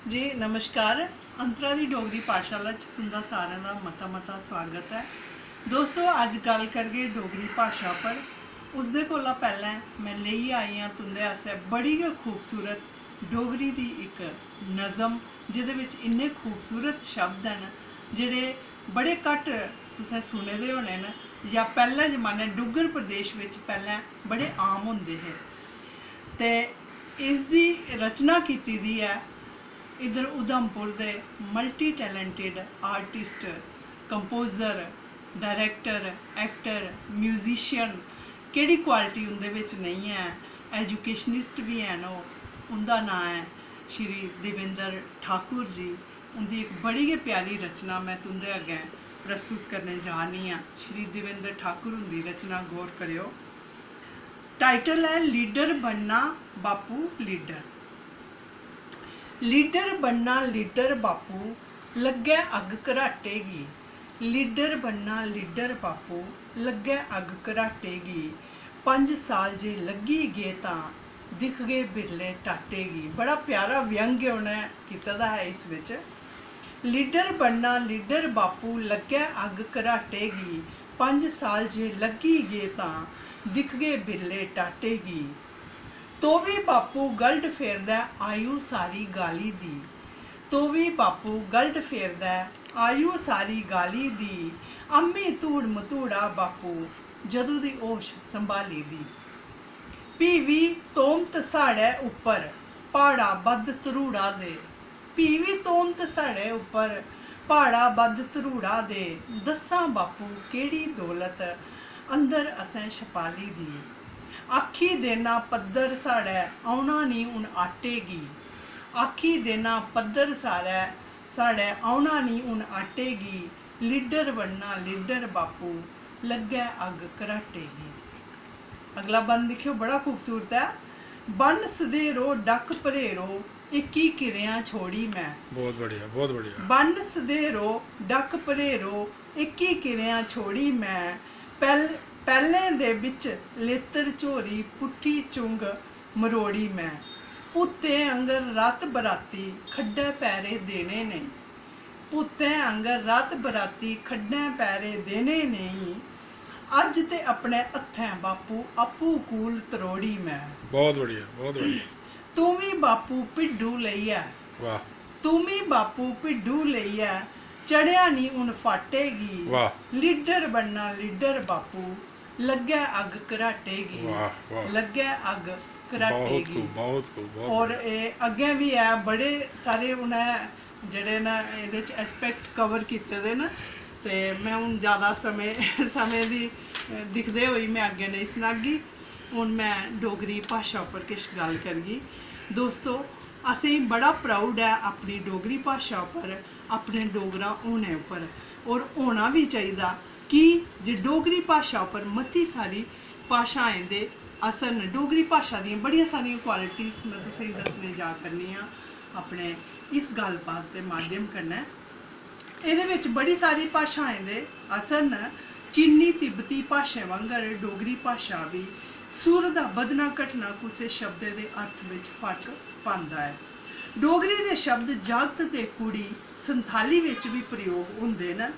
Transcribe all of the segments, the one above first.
जी नमस्कार। अंतरा दी डोगरी पाठशाला च तुंदा सारें दा मता मता स्वागत है। दोस्तों अज गल करगे डोगरी भाशा पर। उसदे कोला पैह्लें मैं लेई आई आं तुंदे आस्तै बड़ी गै खूबसूरत डोगरी दी इक नज़म जिहदे विच इन्ने खूबसूरत शब्द न जेह्ड़े बड़े घट्ट तुसें सुने दे होने न जां पैह्ले जमाने डुग्गर प्रदेश विच पैह्लें बड़े आम होंदे हे। ते इसदी रचना कीती दी ऐ इधर उधमपुर दे multi talented artist, composer, director, actor, musician केड़ी क्वालिटी उंदे विच नहीं है, एजुकेशनिस्ट भी हैन। उंदा नाम है श्री देवेंद्र ठाकुर जी। उंदी एक बड़ी गै प्यारी रचना मैं तुंदे अग्गें प्रस्तुत करने जा रही हाँ। श्री देवेंद्र ठाकुर उंदी रचना गौर करियो। टाइटल है लीडर बनना बापू लीडर। लीडर बनना लीडर बापू लग्गै अग घराटे गी। लीडर बनना लीडर बापू लग्गै अग घराटे गी। 5 साल जे लगी गे तां दिखगे बिरले टाटे गी। बड़ा प्यारा व्यंग्य उन्हें कीता दा है इस विच। लीडर बनना लीडर बापू लग्गै अग घराटे गी। 5 साल जे लगी गे तां दिखगे बिरले टाटे गी। तो भी बापू गल्ड फेरदा आयु सारी गाली दी। तो भी बापू गल्ड फेरदा आयु सारी गाली दी। अम्मी धूड़ मधूड़ा बापू जदू दी होश संभाली दी। भी भी तोमत साढ़े उपर पहाड़ा बद तरूड़ा दे। भी भी तोमत साढ़े उपर पहाड़ा बद तरूड़ा दे। दस्सां बापू केड़ी दौलत अंदर असें छपाली दी। आखी देना पद्धर साढ़े औना नहीं हून आटे गी। आखी देना पद्धर साढ़े औना नहीं हून आटे गी। लीडर बनना लीडर बापू लग्गै अग घराटे गी। अगला बंद दिखियो बड़ा खूबसूरत है। बन सदेरो डक भरेरो इक्की किरियां छोड़ी मैं। बहुत बढ़िया बहुत बढ़िया। बन सदेरो डक भरेरो इक्की किरियां छोड़ी मैं। पहले दे बिच लेतर झोरी पुट्ठी चुंग मरोड़ी मैं। पुत्ते अंगर रत बराती खड्डे पैरे देने नहीं। पुत्ते अंगर रत बराती खड्डे पैरे देने नहीं। अज ते अपने हत्थें बापू आपू कूल तरोड़ी मैं। बहुत बढ़िया बहुत बढ़िया। तू भी बापू भिड्डू लइयै। वाह। तू भी बापू भिड्डू लइयै चढ़िया नहीं हून फाटे गी। वाह। लीडर बनना लीडर बापू लग्गै अग घराटे गी। लग्गै अग घराटे गी। बहुत खूब। और अग्गें भी है बड़े सारे उन्हें जेह्ड़े न एह्दे च एस्पेक्ट कवर कीते दे न। ते मैं हूँ ज़्यादा समय दी दिखदे होई मैं अग्गें नहीं सनागी। हूँ मैं डोगरी भाशा उप्पर किश गल्ल करगी। दोस्तों असें बड़ा प्राउड है अपनी डोगरी भाशा उप्पर, अपने डोगरा होने उप्पर। और होना भी चाहिए कि जे डोगरी भाशा उप्पर मती सारी भाशाएं दे असर न। डोगरी भाशा दी बड़ियां सारियां क्वालिटीज़ मैं तुसेंगी दस्सने जा करनी आं अपने इस गल्लबात के माध्यम कन्नै। एह्दे विच बड़ी सारी भाशाएं दे असर न। चीनी तिब्बती भाशा वांगर डोगरी भाशा भी सुर दा बधना घटना कुसै शब्द दे अर्थ विच फर्क पांदा है। डोगरी दे शब्द जागत ते कुड़ी संथाली विच भी प्रयोग हुंदे न।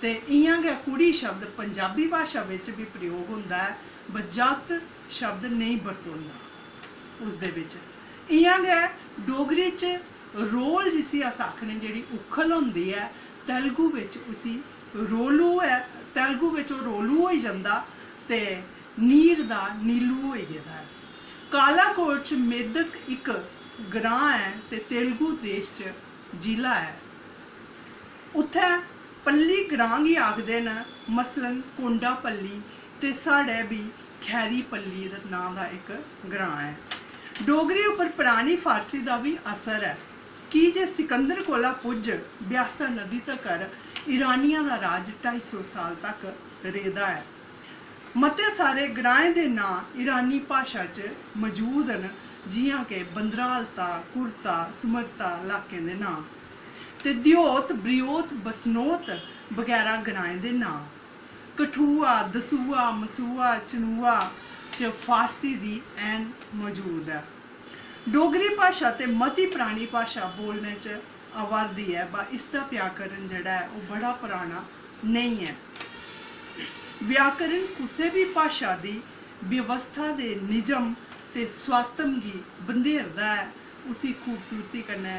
ते इयां गै कुड़ी शब्द पंजाबी भाशा विच भी प्रयोग हुंदा है, पर जागत शब्द नहीं बरतोंदा उसदे विच। इयां गै डोगरी च रोल जिसी अस आखने जेह्ड़ी उखल होंदी है, तेलुगु विच उसी रोलू है। तेलुगु विच ओह् रोलू होई जंदा ते नीर दा नीलू होई गेदा है। कालाकोट च मेदक इक ग्रां है ते तेलुगु देश च जिला है। उत्थै पल्ली ग्रां गी आखदे न, मसलन कोंडा पल्ली ते साढ़े भी खैरी पल्ली नां दा इक ग्रां है। डोगरी उप्पर परानी फारसी दा भी असर है कि जे सिकंदर कोला पुज्ज ब्यासा नदी तकर ईरानियां दा राज 250 साल तक रेह्दा है। मते सारे ग्राएं दे नां ईरानी भाशा च मौजूद न, जियां कि बंदरालता, कुर्ता, सुमरता इलाकें दे नां ते दियोत, ब्रियोत, बसनोत वगैरह ग्राएं दे नां। कठुआ, दसूआ, मसूआ, चनूआ च फारसी दी ऐन मौजूद है। डोगरी भाषा ते मती पुरानी भाषा बोलने च आवारदी है, बा इसका व्याकरण जेह्ड़ा है वो बड़ा पुराना नहीं है। व्याकरण कुसै भी भाषा दी व्यवस्था दे निजम ते स्वातम गी बंधेरदा है, उसी खूबसूरती कन्नै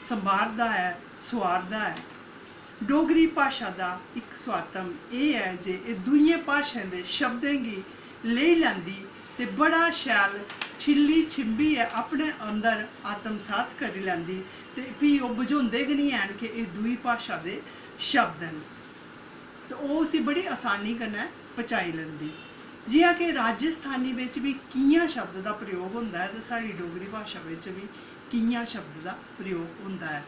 संवारदा है, सुआरदा है। डोगरी भाषा दा इक स्वातम एह् है जे एह् दूइयें भाशाएं दे शब्दें गी लेई लैंदी ते बड़ा शैल छिल्ली छिंबियै अपने अंदर आत्मसात करी लैंदी, ते फ्ही ओह् बझोंदे गै निं हैन कि एह् दूई भाशा दे शब्द न, ते ओह् उसी बड़ी आसानी कन्नै पचाई लैंदी। जि'यां कि राजस्थानी बिच भी कि'यां शब्द दा प्रयोग होंदा है, ते साढ़ी डोगरी भाशा बिच भी कि'यां शब्द दा प्रयोग होंदा है।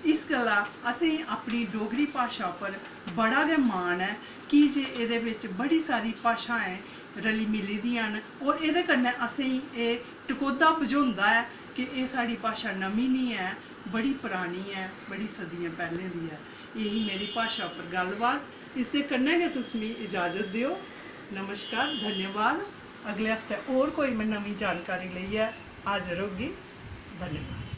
इस गल्ला असें अपनी डोगरी भाशा पर बड़ा गै मान है, कि जे एह्दे बिच बड़ी सारी भाशाएं रली मिली दियां न, और एह्दे कन्नै असें एह् टकोह्दा बझोंदा है कि एह् साढ़ी भाशा नमीं नहीं है, बड़ी पुरानी है, बड़ी सदियां पैह्लें दी है। यही मेरी भाशा पर गल्लबात। इसदे कन्नै गै तुस मिगी इजाज़त दिओ। नमस्कार, धन्यवाद। अगले हफ्ते होर कोई मैं नमीं जानकारी लेइयै हाजिर होगी। धन्यवाद।